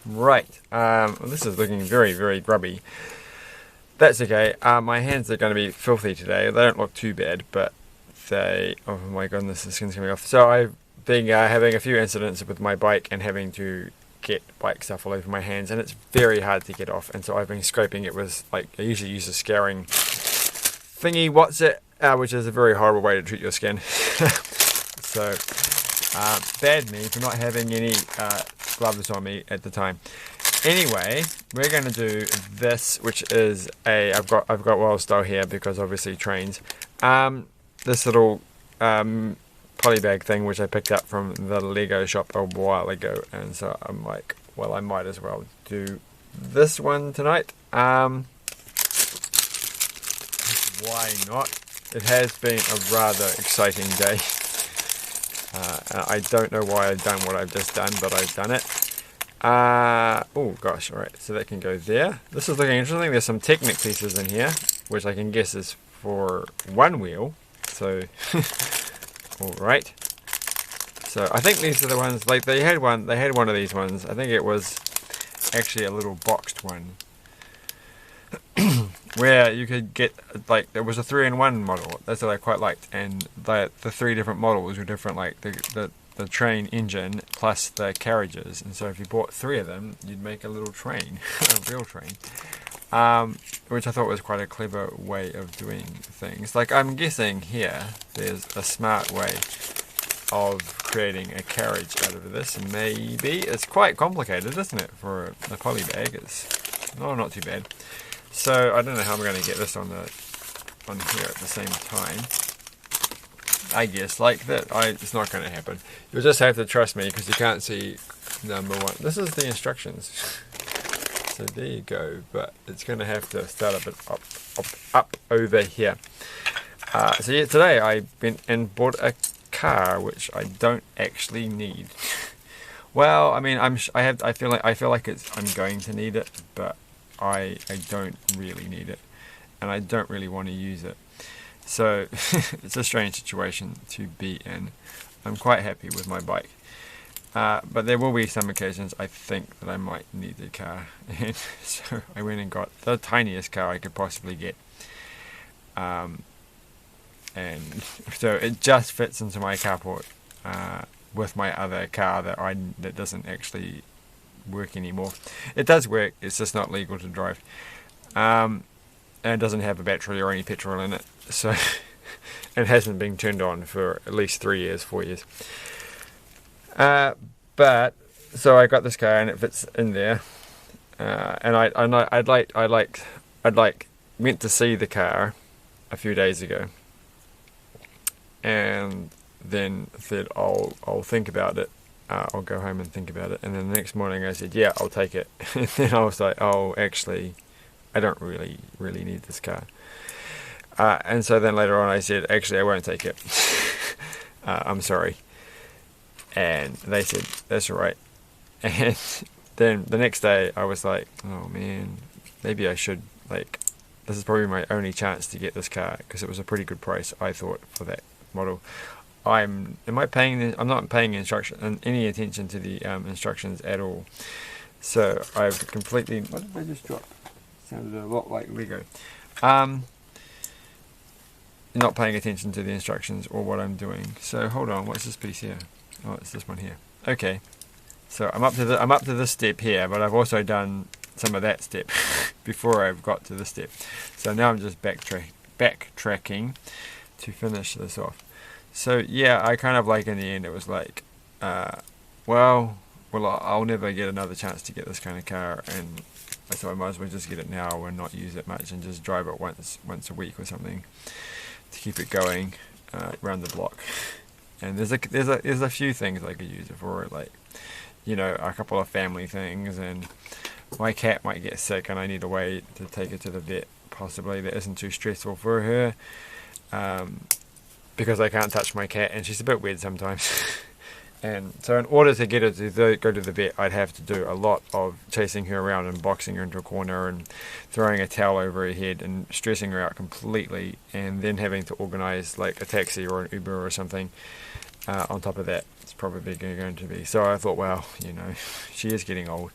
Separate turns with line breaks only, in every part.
Right, well, this is looking very, very grubby. That's okay. My hands are going to be filthy today. They don't look too bad, but oh my goodness, the skin's coming off. So I've been having a few incidents with my bike and having to get bike stuff all over my hands, and it's very hard to get off. And so I've been scraping it with, like, I usually use a scouring thingy, what's it, which is a very horrible way to treat your skin. So, bad me for not having any gloves on me at the time. Anyway, we're going to do this, which is I've got wild style here because obviously trains. This little polybag thing which I picked up from the Lego shop a while ago, and so I'm like, well, I might as well do this one tonight. Why not? It has been a rather exciting day. I don't know why I've done what I've just done, but I've done it. Oh gosh, alright, so that can go there. This is looking interesting. There's some Technic pieces in here, which I can guess is for one wheel. So, alright. So I think these are the ones, like they had one of these ones. I think it was actually a little boxed one. Where you could get, like, there was a 3-in-1 model. That's what I quite liked. And the three different models were different, like the train engine plus the carriages, and so if you bought 3 of them you'd make a little train, a real train, which I thought was quite a clever way of doing things. Like, I'm guessing here there's a smart way of creating a carriage out of this. Maybe it's quite complicated, isn't it, for a poly bag? It's not too bad. So I don't know how I'm going to get this on here at the same time. I guess like that. It's not going to happen. You'll just have to trust me because you can't see number 1. This is the instructions. So there you go. But it's going to have to start up over here. So yeah, today I went and bought a car which I don't actually need. Well, I mean, I feel like I'm going to need it, but I don't really need it, and I don't really want to use it. So it's a strange situation to be in. I'm quite happy with my bike, but there will be some occasions I think that I might need a car, and so I went and got the tiniest car I could possibly get, and so it just fits into my carport with my other car that doesn't actually work anymore. It does work, it's just not legal to drive, and it doesn't have a battery or any petrol in it, so it hasn't been turned on for at least 4 years. But so I got this car and it fits in there, and I'd went to see the car a few days ago, and then said I'll think about it. I'll go home and think about it. And then the next morning I said, yeah, I'll take it. And then I was like, oh, actually, I don't really need this car. And so then later on I said, actually, I won't take it. I'm sorry. And they said, that's all right. And then the next day I was like, oh man, maybe I should, like, this is probably my only chance to get this car, because it was a pretty good price, I thought, for that model. I'm not paying any attention to the instructions at all. So I've completely, what did I just drop? Sounded a lot like Lego. Not paying attention to the instructions or what I'm doing. So hold on, what's this piece here? Oh, it's this one here. Okay. So I'm up to this step here, but I've also done some of that step before I've got to this step. So now I'm just backtracking to finish this off. So yeah, I kind of, like, in the end it was like, well, I'll never get another chance to get this kind of car, and so I might as well just get it now and not use it much and just drive it once a week or something to keep it going around the block. And there's a few things I could use it for, like, you know, a couple of family things, and my cat might get sick and I need a way to take her to the vet, possibly, that isn't too stressful for her. Because I can't touch my cat and she's a bit weird sometimes. And so in order to get her to go to the vet, I'd have to do a lot of chasing her around and boxing her into a corner and throwing a towel over her head and stressing her out completely, and then having to organise, like, a taxi or an Uber or something on top of that. It's probably going to be. So I thought, well, you know, she is getting old.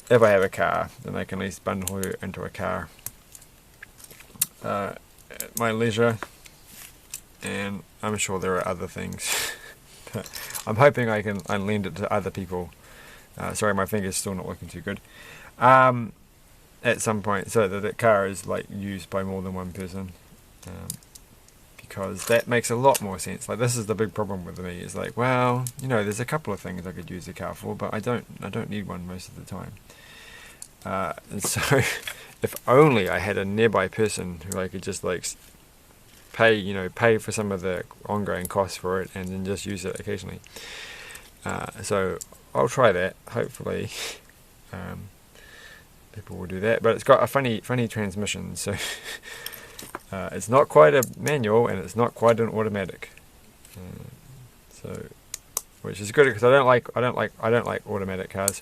if I have a car, then I can at least bundle her into a car at my leisure. And I'm sure there are other things. I'm hoping I can lend it to other people. Sorry, my finger's still not looking too good. At some point, so that the car is like used by more than one person. Because that makes a lot more sense. Like, this is the big problem with me. It's like, well, you know, there's a couple of things I could use the car for, but I don't need one most of the time. And so, if only I had a nearby person who I could just like pay for some of the ongoing costs for it, and then just use it occasionally. So I'll try that. Hopefully, people will do that. But it's got a funny transmission, so. It's not quite a manual, and it's not quite an automatic. So, which is good because I don't like automatic cars.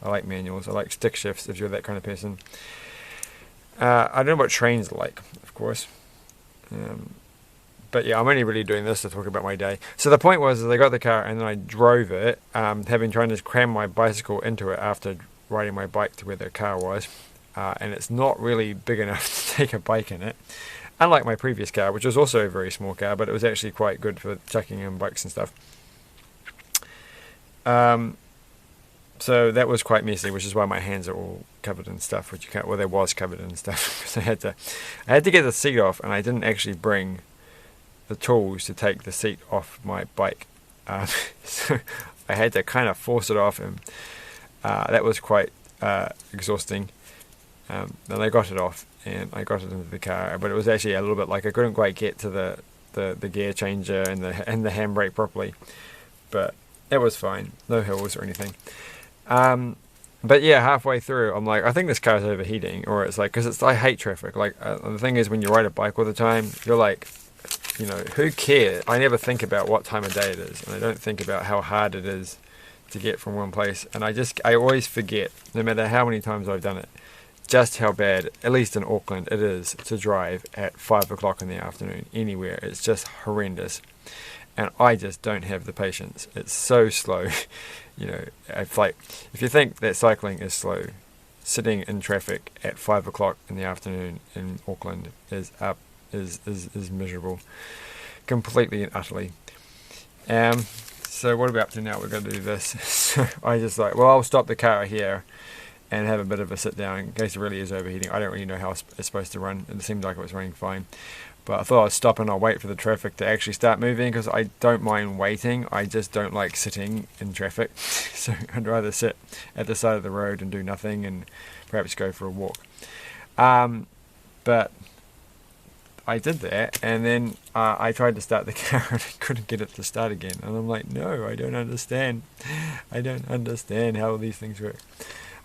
I like manuals. I like stick shifts if you're that kind of person. I don't know what trains are like, of course. But yeah, I'm only really doing this to talk about my day. So the point was, is I got the car and then I drove it, having trying to cram my bicycle into it after riding my bike to where the car was. And it's not really big enough to take a bike in it. Unlike my previous car, which was also a very small car, but it was actually quite good for chucking in bikes and stuff. So that was quite messy, which is why my hands are all covered in stuff, which you can't. Well, there was covered in stuff because I had to get the seat off, and I didn't actually bring the tools to take the seat off my bike. So I had to kind of force it off, and that was quite exhausting. Then I got it off and I got it into the car, but it was actually a little bit like I couldn't quite get to the gear changer and the handbrake properly, but it was fine, no hills or anything. But yeah, halfway through I'm like, I think this car's overheating, or it's like, because I hate traffic. Like the thing is, when you ride a bike all the time, you're like, you know, who cares? I never think about what time of day it is, and I don't think about how hard it is to get from one place, and I always forget, no matter how many times I've done it, just how bad, at least in Auckland, it is to drive at 5 o'clock in the afternoon anywhere. It's just horrendous, and I just don't have the patience. It's so slow. You know, if you think that cycling is slow, sitting in traffic at 5 o'clock in the afternoon in Auckland is miserable, completely and utterly. So what are we up to now? We're going to do this. So I just like, well, I'll stop the car here and have a bit of a sit down in case it really is overheating. I don't really know how it's supposed to run. It seemed like it was running fine, but I thought I'd stop and I'll wait for the traffic to actually start moving, because I don't mind waiting. I just don't like sitting in traffic. So I'd rather sit at the side of the road and do nothing and perhaps go for a walk. But I did that, and then I tried to start the car and I couldn't get it to start again. And I'm like, no, I don't understand. I don't understand how these things work.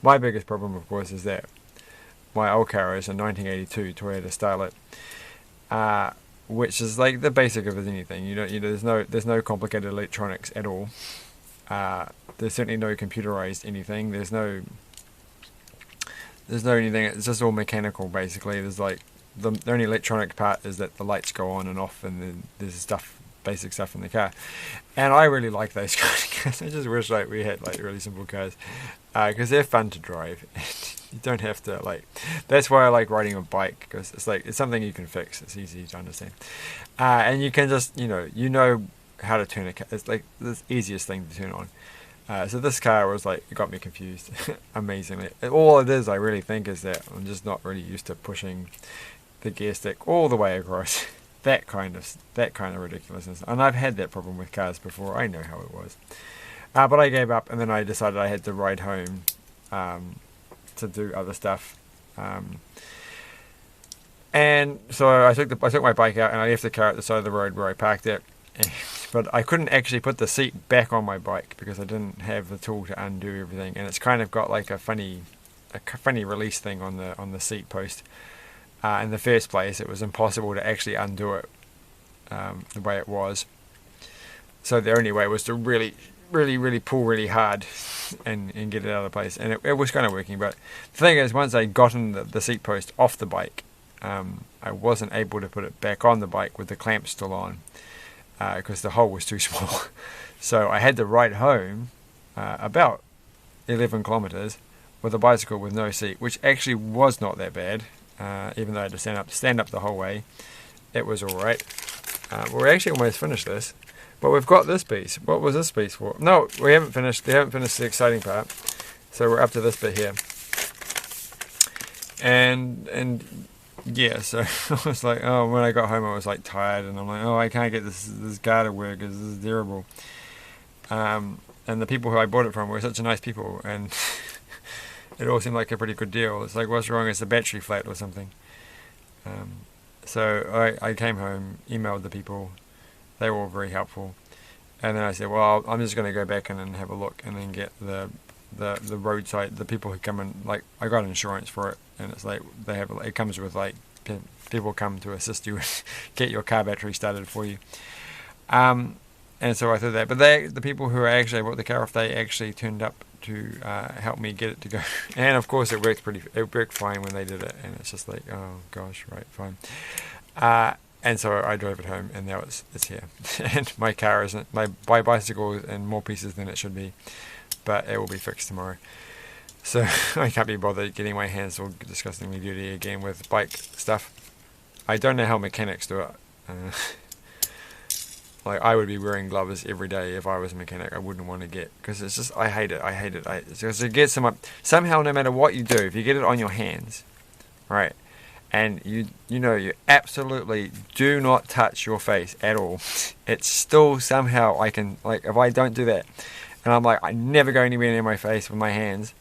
My biggest problem, of course, is that my old car is a 1982 Toyota Starlet, which is like the basic of anything. There's no complicated electronics at all. There's certainly no computerized anything. There's no anything. It's just all mechanical, basically. There's like the only electronic part is that the lights go on and off, and then there's basic stuff in the car. And I really like those kind of cars. I just wish like we had like really simple cars, because they're fun to drive. You don't have to like. That's why I like riding a bike, because it's something you can fix. It's easy to understand, and you can just you know how to turn a car. It's like the easiest thing to turn on. So this car was like, it got me confused amazingly. All it is, I really think, is that I'm just not really used to pushing the gear stick all the way across. That kind of ridiculousness. And I've had that problem with cars before. I know how it was. But I gave up, and then I decided I had to ride home to do other stuff. And so I took my bike out and I left the car at the side of the road where I parked it. But I couldn't actually put the seat back on my bike because I didn't have the tool to undo everything. And it's kind of got like a funny release thing on the seat post. In the first place, it was impossible to actually undo it the way it was. So the only way was to really pull really hard and get it out of the place. And it was kind of working. But the thing is, once I gotten the seat post off the bike, I wasn't able to put it back on the bike with the clamp still on, because the hole was too small. So I had to ride home about 11 kilometers with a bicycle with no seat, which actually was not that bad, even though I had to stand up the whole way. It was alright. We're actually almost finished this, but we've got this piece. What was this piece for? No, we haven't finished. We haven't finished the exciting part. So we're up to this bit here, and yeah. So I was like, oh, when I got home, I was like tired, and I'm like, oh, I can't get this guard to work. This is terrible. And the people who I bought it from were such nice people, and it all seemed like a pretty good deal. It's like, what's wrong? Is the battery flat or something? So I came home, emailed the people. They were all very helpful. And then I said, well, I'm just going to go back in and have a look, and then get the roadside, the people who come in, like, I got insurance for it, and it's like, it comes with, like, people come to assist you and get your car battery started for you. And so I thought that, but the people who I bought the car off, they actually turned up to help me get it to go. And of course it worked fine when they did it, and it's just like, oh gosh, right, fine. And so I drove it home, and now it's here. And my car isn't, my bicycle is in more pieces than it should be, but it will be fixed tomorrow. So I can't be bothered getting my hands all disgustingly dirty again with bike stuff. I don't know how mechanics do it. Like, I would be wearing gloves every day if I was a mechanic. I wouldn't want to get, because it's just, I hate it. Because it gets somehow, no matter what you do, if you get it on your hands, right, and you absolutely do not touch your face at all, it's still somehow, I can, like, if I don't do that, and I'm like, I never go anywhere near my face with my hands,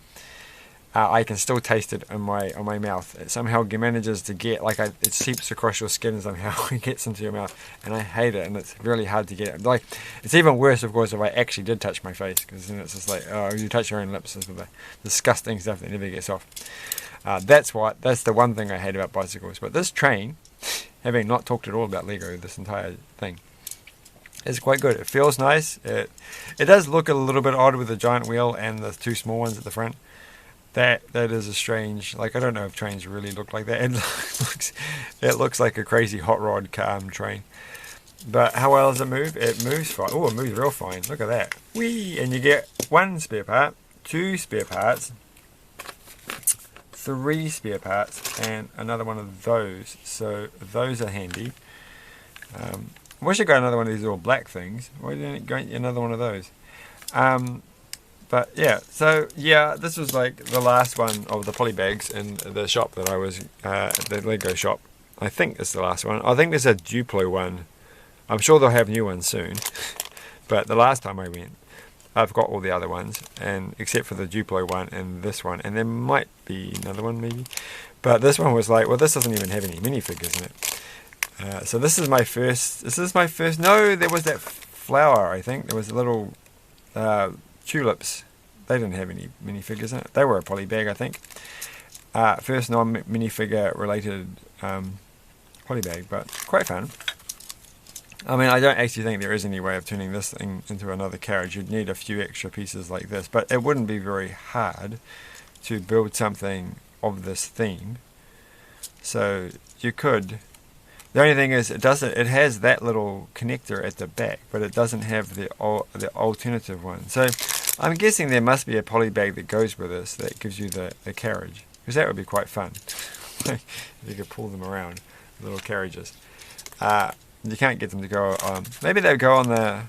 I can still taste it on my mouth. It somehow manages to get, like, it seeps across your skin somehow. It gets into your mouth, and I hate it, and it's really hard to get it. Like, it's even worse, of course, if I actually did touch my face, because then it's just like, oh, you touch your own lips, it's the disgusting stuff that never gets off. That's the one thing I hate about bicycles. But this train, having not talked at all about Lego this entire thing, is quite good. It feels nice. It does look a little bit odd with the giant wheel and the two small ones at the front. That is a strange, like, I don't know if trains really look like that. It looks like a crazy hot rod train. But how well does it move? It moves fine. Oh, it moves real fine. Look at that. Whee! And you get 1 spare part, 2 spare parts, 3 spare parts, and another one of those. So those are handy. I wish I got another one of these little black things. Why didn't it get another one of those? But yeah, so yeah, this was like the last one of the polybags in the shop that I was, the Lego shop. I think it's the last one. I think there's a Duplo one. I'm sure they'll have new ones soon. But the last time I went, I've got all the other ones, and except for the Duplo one and this one, and there might be another one maybe. But this one was like, well, this doesn't even have any minifigures in it. So this is my first. No, there was that flower. I think there was a little. Tulips, they didn't have any minifigures in it. They were a polybag, I think. First non-minifigure related polybag, but quite fun. I mean, I don't actually think there is any way of turning this thing into another carriage. You'd need a few extra pieces like this, but it wouldn't be very hard to build something of this theme. So you could. The only thing is, it has that little connector at the back, but it doesn't have the alternative one. So I'm guessing there must be a polybag that goes with this that gives you the carriage, because that would be quite fun. If you could pull them around, little carriages. You can't get them to go. Maybe they'll go on the.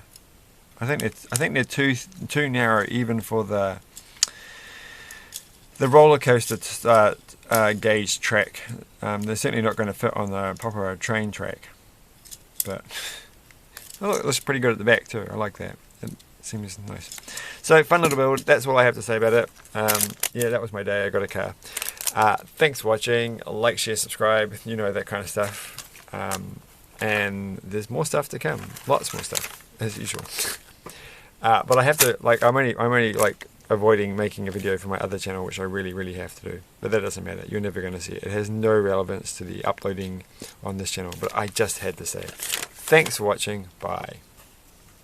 I think they're too narrow even for the roller coaster gauge track. They're certainly not going to fit on the proper train track. But oh, it looks pretty good at the back too. I like that. It seems nice. So fun little build. That's all I have to say about it. Yeah, that was my day. I got a car. Thanks for watching. Like, share, subscribe. You know, that kind of stuff. And there's more stuff to come. Lots more stuff as usual. But I have to, like, I'm only like avoiding making a video for my other channel, which I really have to do, but that doesn't matter. You're never going to see it. It has no relevance to the uploading on this channel, but I just had to say it. Thanks for watching. Bye.